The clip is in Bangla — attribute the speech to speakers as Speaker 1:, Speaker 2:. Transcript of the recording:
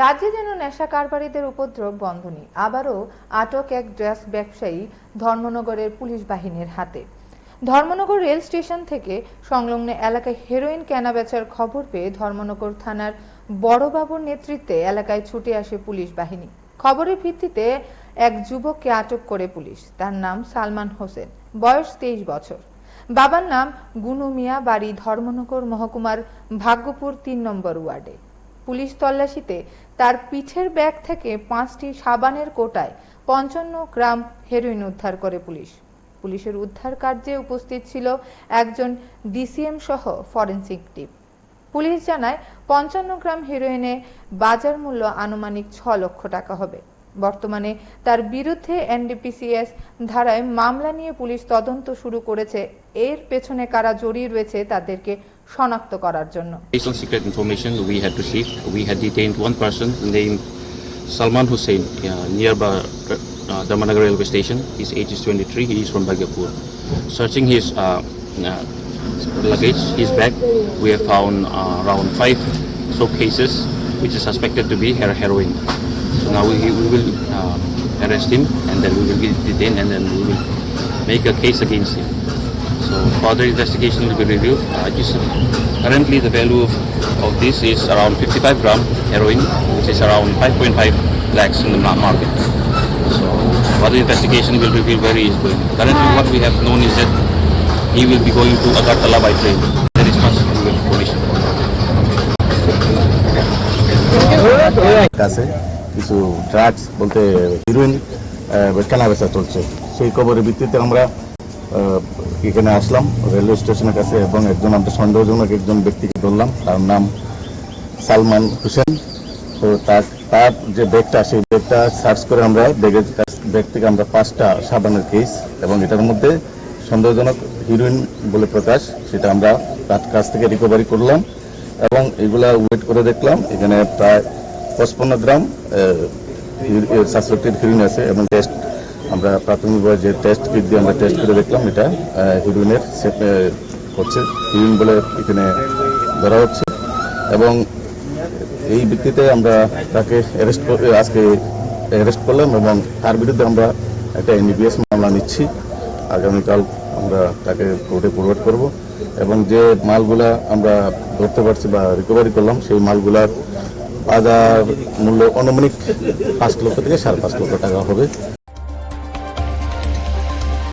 Speaker 1: রাজ্যে যেন নেশা কারবারিদের উপদ্রব বন্ধ নেই, আবারও আটক এক ড্রাগস ব্যবসায়ী ধর্মনগরের পুলিশ বাহিনীর হাতে। ধর্মনগর রেল স্টেশন থেকে সংলগ্ন এলাকায় হেরোইন কেনাবেচার খবর পেয়ে ধর্মনগর থানার বড়বাবুর নেতৃত্বে এলাকায় ছুটে আসে পুলিশ বাহিনী। খবরের ভিত্তিতে এক যুবককে আটক করে পুলিশ। তার নাম সালমান হোসেন, বয়স 23 বছর। বাবার নাম গুনু মিয়া, বাড়ি ধর্মনগর মহকুমার ভাগ্যপুর 3 নম্বর ওয়ার্ডে। পুলিশ তল্লাশিতে তার পিঠের ব্যাগ থেকে 5টি সাবানের কোটায় 55 গ্রাম হেরোইন উদ্ধার করে পুলিশ। পুলিশের উদ্ধার কার্যে উপস্থিত ছিল একজন ডিসিএম সহ ফরেনসিক টিম। পুলিশ জানায় 55 গ্রাম হেরোইনে বাজার মূল্য আনুমানিক 6 লক্ষ টাকা হবে। বর্তমানে তার বিরুদ্ধে এনডিপিসিএস ধারায় মামলা নিয়ে পুলিশ তদন্ত শুরু করেছে। এর পেছনে কারা জড়িয়ে রয়েছে তাদেরকে শনাক্ত করার জন্য।
Speaker 2: Based on secret information we had received, we had detained one person named Salman Hussein nearby Dharmanagar railway station. His age is 23. He is from Bhagyapur. Searching his luggage, his bag, we have found around 5 suitcases which is suspected to be heroin. So now we will arrest him, and then we will be detained, and then we will make a case against him. So further investigation will be reviewed. Currently the value of this is around 55 gram heroin, which is around 5.5 lakhs in the market. So further investigation will reveal where he is going. Currently what we have known is that he will be going to Agartala by train. There is much information.
Speaker 3: কিছু ড্রাগস বলতে হিরোইন কেনাবেচা চলছে, সেই খবরের ভিত্তিতে আমরা এখানে আসলাম রেলওয়ে স্টেশনের কাছে এবং একজন আমরা সন্দেহজনক একজন ব্যক্তিকে ধরলাম। তার নাম সালমান হোসেন। তো তার যে ব্যাগটা, সেই ব্যাগটা সার্চ করে আমরা ব্যাগ থেকে আমরা 5টা সাবানের কেস এবং এটার মধ্যে সন্দেহজনক হিরোইন বলে প্রকাশ, সেটা আমরা তার কাছ থেকে রিকভারি করলাম এবং এগুলা ওয়েট করে দেখলাম এখানে প্রায় 55 গ্রাম সাসপেক্টেড হিরোইন আছে এবং টেস্ট আমরা প্রাথমিকভাবে যে টেস্ট কিট দিয়ে আমরা টেস্ট করে দেখলাম এটা হিরোইনের হচ্ছে, হিরোইন বলে এখানে ধরা হচ্ছে এবং এই ভিত্তিতে আমরা তাকে আজকে অ্যারেস্ট করলাম এবং তার বিরুদ্ধে আমরা একটা এনডিপিএস মামলা নিচ্ছি। আগামীকাল আমরা তাকে কোর্টে ফরওয়ার্ড করব এবং যে মালগুলা আমরা ধরতে পারছি বা রিকভারি করলাম সেই মালগুলার বাজার মূল্য আনুমানিক 5 লক্ষ থেকে 5.5 লক্ষ টাকা হবে।